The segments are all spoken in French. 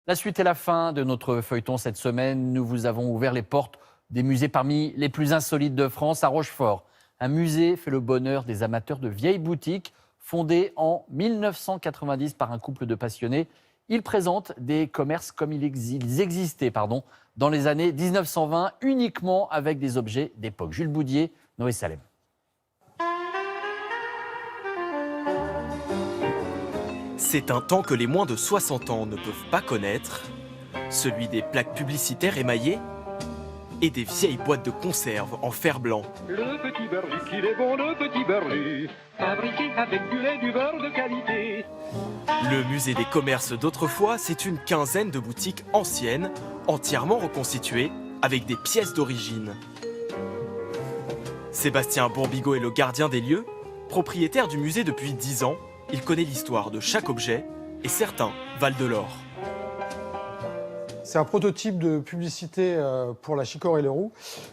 La suite et la fin de notre feuilleton cette semaine. Nous vous avons ouvert les portes des musées parmi les plus insolites de France à Rochefort. Un musée fait le bonheur des amateurs de vieilles boutiques. Fondé en 1990 par un couple de passionnés, il présente des commerces comme ils existaient dans les années 1920, uniquement avec des objets d'époque. Jules Boudier, Noé Salem. C'est un temps que les moins de 60 ans ne peuvent pas connaître, celui des plaques publicitaires émaillées et des vieilles boîtes de conserve en fer blanc. Le petit Berlu, qu'il est bon, le petit Berlu, fabriqué avec du lait, du beurre de qualité. Le musée des commerces d'autrefois, c'est une quinzaine de boutiques anciennes, entièrement reconstituées, avec des pièces d'origine. Sébastien Bourbigo est le gardien des lieux, propriétaire du musée depuis 10 ans. Il connaît l'histoire de chaque objet et certains valent de l'or. C'est un prototype de publicité pour la Chicorée et Leroux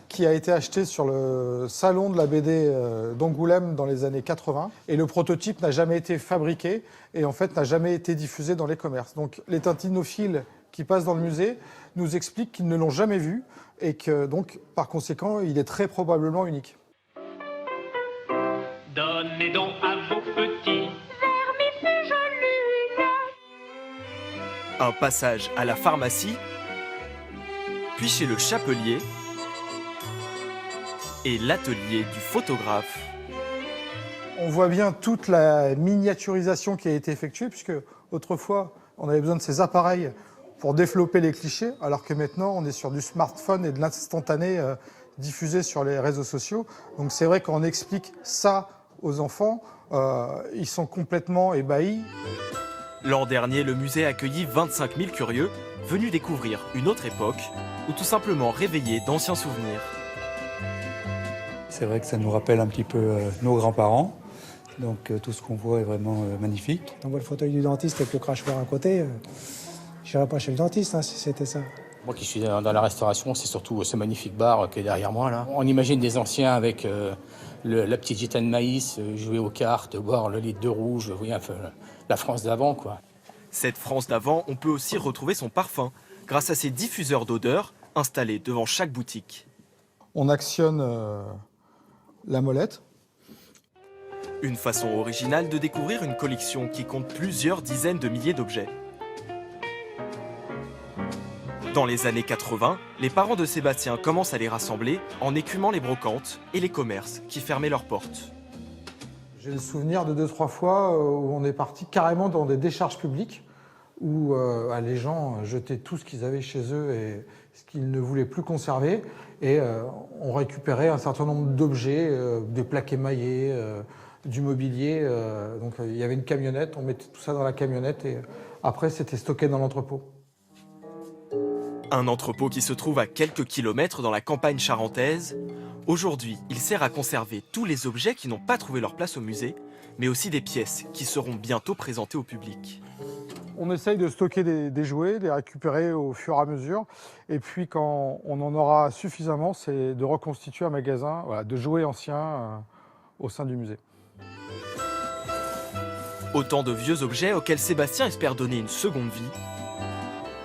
qui a été acheté sur le salon de la BD d'Angoulême dans les années 80. Et le prototype n'a jamais été fabriqué et en fait n'a jamais été diffusé dans les commerces. Donc les tintinophiles qui passent dans le musée nous expliquent qu'ils ne l'ont jamais vu et que donc par conséquent il est très probablement unique. Donnez donc à vos petits Un passage à la pharmacie, puis chez le chapelier et l'atelier du photographe. On voit bien toute la miniaturisation qui a été effectuée, puisque autrefois, on avait besoin de ces appareils pour développer les clichés, alors que maintenant, on est sur du smartphone et de l'instantané diffusé sur les réseaux sociaux. Donc c'est vrai qu'on explique ça aux enfants, ils sont complètement ébahis. L'an dernier, le musée a accueilli 25 000 curieux venus découvrir une autre époque ou tout simplement réveiller d'anciens souvenirs. C'est vrai que ça nous rappelle un petit peu nos grands-parents. Donc tout ce qu'on voit est vraiment magnifique. On voit le fauteuil du dentiste avec le crachoir à côté. Je n'irais pas chez le dentiste si c'était ça. Moi qui suis dans la restauration, c'est surtout ce magnifique bar qui est derrière moi là. On imagine des anciens avec la petite gitane de maïs, jouer aux cartes, boire le litre de rouge, vous voyez, enfin, la France d'avant quoi. Cette France d'avant, on peut aussi retrouver son parfum grâce à ces diffuseurs d'odeurs installés devant chaque boutique. On actionne la molette. Une façon originale de découvrir une collection qui compte plusieurs dizaines de milliers d'objets. Dans les années 80, les parents de Sébastien commencent à les rassembler en écumant les brocantes et les commerces qui fermaient leurs portes. J'ai le souvenir de 2-3 fois où on est parti carrément dans des décharges publiques où les gens jetaient tout ce qu'ils avaient chez eux et ce qu'ils ne voulaient plus conserver et on récupérait un certain nombre d'objets, des plaques émaillées, du mobilier. Donc il y avait une camionnette, on mettait tout ça dans la camionnette et après c'était stocké dans l'entrepôt. Un entrepôt qui se trouve à quelques kilomètres dans la campagne charentaise. Aujourd'hui, il sert à conserver tous les objets qui n'ont pas trouvé leur place au musée, mais aussi des pièces qui seront bientôt présentées au public. On essaye de stocker des jouets, de les récupérer au fur et à mesure. Et puis quand on en aura suffisamment, c'est de reconstituer un magasin de jouets anciens au sein du musée. Autant de vieux objets auxquels Sébastien espère donner une seconde vie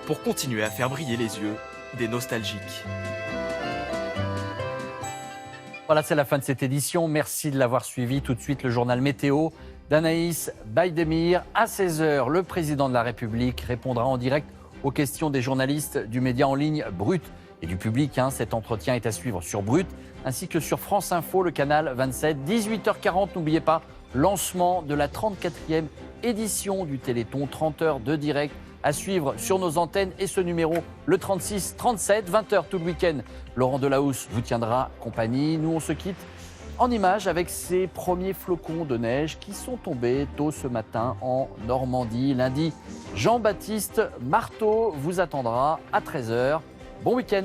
pour continuer à faire briller les yeux des nostalgiques. Voilà, c'est la fin de cette édition. Merci de l'avoir suivi. Tout de suite, le journal météo d'Anaïs Baïdemir. À 16h, le président de la République répondra en direct aux questions des journalistes du média en ligne Brut et du public. Cet entretien est à suivre sur Brut ainsi que sur France Info, le canal 27. 18h40, n'oubliez pas, lancement de la 34e édition du Téléthon. 30 heures de direct à suivre sur nos antennes et ce numéro, le 36-37, 20h tout le week-end. Laurent Delahousse vous tiendra compagnie. Nous, on se quitte en images avec ces premiers flocons de neige qui sont tombés tôt ce matin en Normandie. Lundi, Jean-Baptiste Marteau vous attendra à 13h. Bon week-end.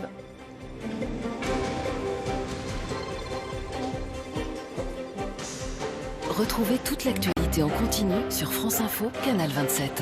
Retrouvez toute l'actualité en continu sur France Info, canal 27.